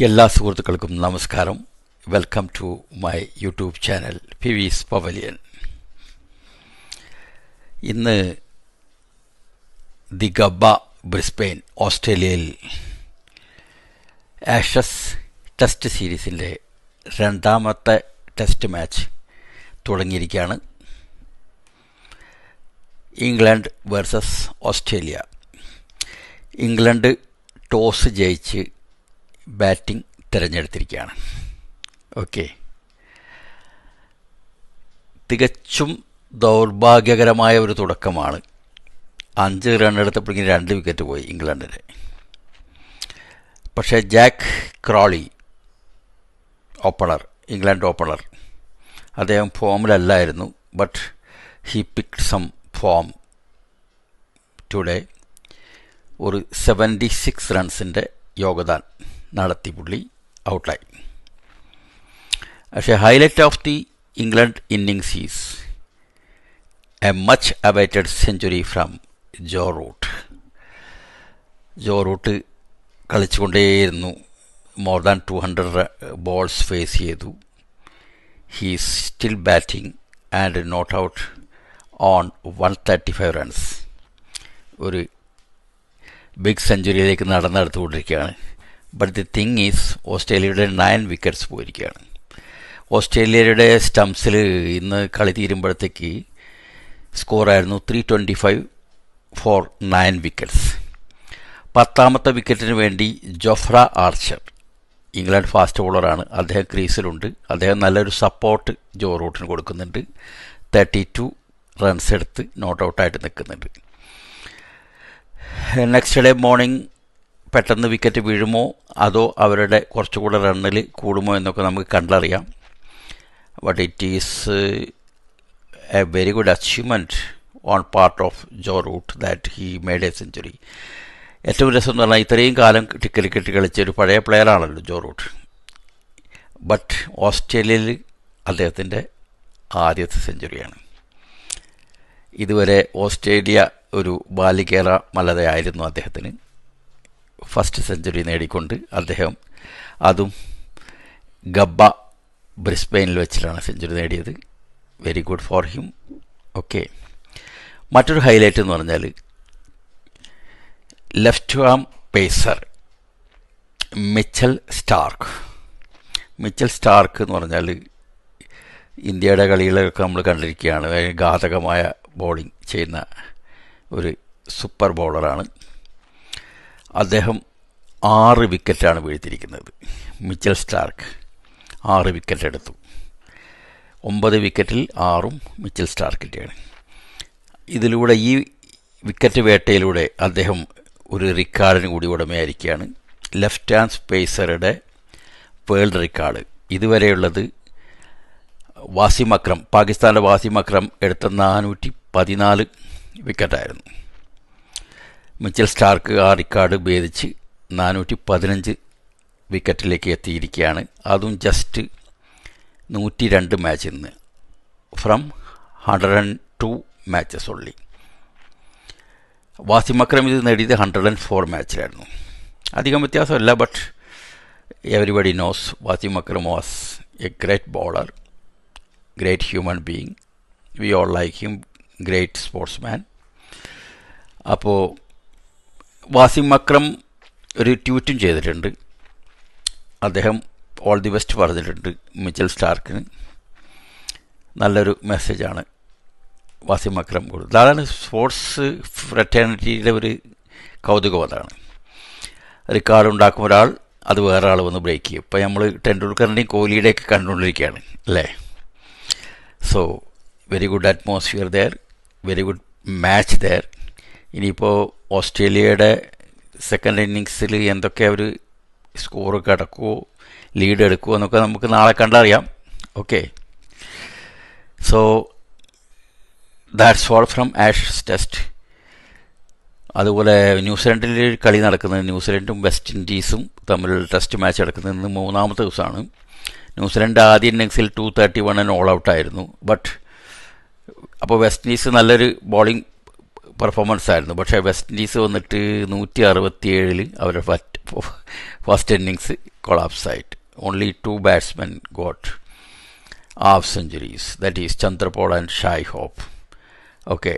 എല്ലാ സുഹൃത്തുക്കൾക്കും നമസ്കാരം. Welcome to my YouTube channel PV's pavilion. ഇന്ന് ദി ഗബ്ബ ബ്രിസ്ബെയിൻ ഓസ്ട്രേലിയയിൽ ആഷസ് ടെസ്റ്റ് സീരീസിൻ്റെ രണ്ടാമത്തെ ടെസ്റ്റ് മാച്ച് തുടങ്ങിയിരിക്കുകയാണ്. England versus Australia. England toss ജയിച്ച് ബാറ്റിംഗ് തിരഞ്ഞെടുത്തിരിക്കുകയാണ്. ഓക്കെ, തികച്ചും ദൗർഭാഗ്യകരമായ ഒരു തുടക്കമാണ്. 5 റൺ എടുത്തപ്പോഴേക്കും 2 വിക്കറ്റ് പോയി ഇംഗ്ലണ്ടിന്. പക്ഷേ Jack Crawley opener, England opener, അദ്ദേഹം ഫോമിലല്ലായിരുന്നു. But he picked some form today. ഒരു 76 റൺസിൻ്റെ യോഗ്യതാൻ നടത്തി പുള്ളി ഔട്ടായി. പക്ഷേ highlight of the England innings is a much awaited century from Joe Root. Joe Root കളിച്ചുകൊണ്ടേയിരുന്നു. മോർ ദാൻ 200 ബോൾസ് ഫേസ് ചെയ്തു. He still batting and not out on 135 runs. ഒരു ബിഗ് സെഞ്ചുറിയിലേക്ക് നടന്നെടുത്തുകൊണ്ടിരിക്കുകയാണ്. ബട്ട് ദി തിങ് ഈസ്, ഓസ്ട്രേലിയയുടെ 9 wickets പോയിരിക്കുകയാണ്. ഓസ്ട്രേലിയയുടെ സ്റ്റംപ്സിൽ ഇന്ന് കളി തീരുമ്പോഴത്തേക്ക് സ്കോറായിരുന്നു 325 ഫോർ 9 വിക്കറ്റ്സ്. 10ാമത്തെ വിക്കറ്റിന് വേണ്ടി ജോഫ്ര ആർച്ചർ, ഇംഗ്ലണ്ട് ഫാസ്റ്റ് ബോളറാണ്, അദ്ദേഹം ക്രീസിലുണ്ട്. അദ്ദേഹം നല്ലൊരു സപ്പോർട്ട് ജോ റൂട്ടിന് കൊടുക്കുന്നുണ്ട്. 32 റൺസ് എടുത്ത് നോട്ട് ഔട്ടായിട്ട് നിൽക്കുന്നുണ്ട്. നെക്സ്റ്റ് ഡേ മോർണിംഗ് പെട്ടെന്ന് വിക്കറ്റ് വീഴുമോ അതോ അവരുടെ കുറച്ചുകൂടെ റണ്ണിൽ കൂടുമോ എന്നൊക്കെ നമുക്ക് കണ്ടറിയാം. But it is a very good achievement on part of Joe Root that he made a century. ഏറ്റവും രസം എന്ന് പറഞ്ഞാൽ ഇത്രയും കാലം ക്രിക്കറ്റ് കളിച്ച ഒരു പഴയ പ്ലെയറാണല്ലോ ജോ റൂട്ട്. ബട്ട് ഓസ്ട്രേലിയയിൽ അദ്ദേഹത്തിൻ്റെ ആദ്യത്തെ സെഞ്ചുറിയാണ്. ഇതുവരെ ഓസ്ട്രേലിയ ഒരു ബാലികേറ മലതയായിരുന്നു അദ്ദേഹത്തിന്. ഫസ്റ്റ് സെഞ്ചുറി നേടിക്കൊണ്ട് അദ്ദേഹം അതും ഗബ്ബ ബ്രിസ്ബെയിനിൽ വെച്ചിട്ടാണ് സെഞ്ചുറി നേടിയത്. Very good for him. Okay, മറ്റൊരു ഹൈലൈറ്റ് എന്ന് പറഞ്ഞാൽ left arm pacer Mitchell Starc. Mitchell Starc എന്ന് പറഞ്ഞാൽ ഇന്ത്യയുടെ കളികളൊക്കെ നമ്മൾ കണ്ടിരിക്കുകയാണ്. ഘാതകമായ ബോളിംഗ് ചെയ്യുന്ന ഒരു സൂപ്പർ ബോളറാണ്. അദ്ദേഹം 6 വിക്കറ്റാണ് വീഴ്ത്തിയിരിക്കുന്നത്. മിച്ചൽ സ്റ്റാർക്ക് 6 വിക്കറ്റ് എടുത്തു. 9 വിക്കറ്റിൽ 6 മിച്ചൽ സ്റ്റാർക്കിൻ്റെയാണ്. ഇതിലൂടെ ഈ വിക്കറ്റ് വേട്ടയിലൂടെ അദ്ദേഹം ഒരു റിക്കാർഡിന് കൂടി ഉടമയായിരിക്കുകയാണ്. ലെഫ്റ്റ് ഹാൻഡ് പേസറുടെ വേൾഡ് റിക്കാർഡ് ഇതുവരെയുള്ളത് വാസിം അക്രം, പാകിസ്ഥാൻ്റെ വാസിം അക്രം എടുത്ത 414 വിക്കറ്റായിരുന്നു. മിച്ചൽ സ്റ്റാർക്ക് ആ റിക്കാർഡ് ഭേദിച്ച് 415 വിക്കറ്റിലേക്ക് എത്തിയിരിക്കുകയാണ്. അതും ജസ്റ്റ് 102 മാച്ചിൽ നിന്ന്, from 102 matches only. Wasim Akram ഇത് നേടിയത് 104 മാച്ചിലായിരുന്നു. അധികം വ്യത്യാസമല്ല. But everybody knows Wasim Akram was a great bowler, great human being. We all like him, great sportsman. അപ്പോൾ വാസിം അക്രം ഒരു ട്വീറ്റും ചെയ്തിട്ടുണ്ട്. അദ്ദേഹം ഓൾ ദി ബെസ്റ്റ് പറഞ്ഞിട്ടുണ്ട് മിച്ചൽ സ്റ്റാർക്കിന്. നല്ലൊരു മെസ്സേജാണ് വാസിം അക്രം കൊടുത്തത്. അതാണ് സ്പോർട്സ് ഫ്രറ്റേണിറ്റിയുടെ ഒരു കൗതുകം. അതാണ് റിക്കാർഡ് ഉണ്ടാക്കും ഒരാൾ, അത് വേറെ ആൾ വന്ന് ബ്രേക്ക് ചെയ്യും. ഇപ്പോൾ നമ്മൾ ടെണ്ടുൽക്കറിൻ്റെയും കോഹ്ലിയുടെയൊക്കെ കണ്ടുകൊണ്ടിരിക്കുകയാണ് അല്ലേ. So very good atmosphere there, very good match there. ഇനിയിപ്പോൾ ഓസ്ട്രേലിയയുടെ സെക്കൻഡ് ഇന്നിങ്സിൽ എന്തൊക്കെ അവർ സ്കോർ കിടക്കുമോ, ലീഡ് എടുക്കുമോ എന്നൊക്കെ നമുക്ക് നാളെ കണ്ടറിയാം. Okay, so that's all from Ashes test. അതുപോലെ ന്യൂസിലൻഡിൽ കളി നടക്കുന്നത്, ന്യൂസിലൻഡും വെസ്റ്റ് ഇൻഡീസും തമ്മിലുള്ള ടെസ്റ്റ് മാച്ച് നടക്കുന്നത് ഇന്ന് 3ാമത്തെ ദിവസമാണ്. ന്യൂസിലൻഡ് ആദ്യ ഇന്നിങ്സിൽ 231 ഓൾ ഔട്ടായിരുന്നു. ബട്ട് അപ്പോൾ വെസ്റ്റ് ഇൻഡീസ് നല്ലൊരു ബോളിംഗ് പെർഫോമൻസ് ആയിരുന്നു. പക്ഷേ വെസ്റ്റ് ഇൻഡീസ് വന്നിട്ട് 167 അവരുടെ ഫസ്റ്റ് ഇന്നിങ്സ് കൊളാപ്സ് ആയിട്ട്. Only 2 batsmen got half centuries, that is Chandrapal and Shai Hope. Okay,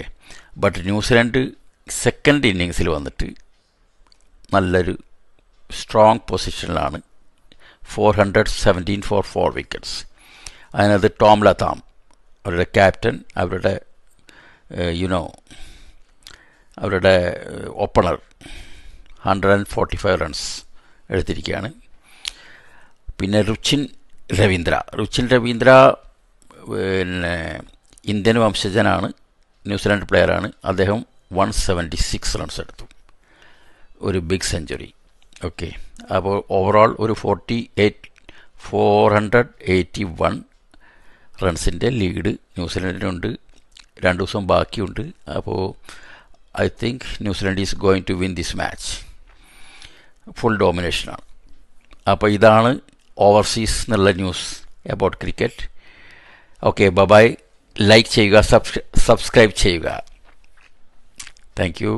but New Zealand second ഇന്നിങ്സിൽ വന്നിട്ട് നല്ലൊരു സ്ട്രോങ് പൊസിഷനിലാണ്. 417 ഫോർ 4 wickets. അതിനകത്ത് ടോം ലതാം അവരുടെ ക്യാപ്റ്റൻ, അവരുടെ അവരുടെ ഓപ്പണർ 145 റൺസ് എടുത്തിരിക്കുകയാണ്. പിന്നെ രുചിൻ രവീന്ദ്ര പിന്നെ ഇന്ത്യൻ വംശജനാണ്, ന്യൂസിലാൻഡ് പ്ലെയറാണ്. അദ്ദേഹം 176 റൺസ് എടുത്തു, ഒരു ബിഗ് സെഞ്ചുറി. ഓക്കെ, അപ്പോൾ ഓവറോൾ ഒരു 481 റൺസിൻ്റെ ലീഡ് ന്യൂസിലൻഡിനുണ്ട്. 2 ദിവസം ബാക്കിയുണ്ട്. അപ്പോൾ I think New Zealand is going to win this match. Full ഡോമിനേഷനാണ്. അപ്പോൾ ഇതാണ് ഓവർസീസ് എന്നുള്ള news about cricket. Okay, bye. Like ചെയ്യുക, സബ്സ്ക്രൈബ് ചെയ്യുക. Thank U.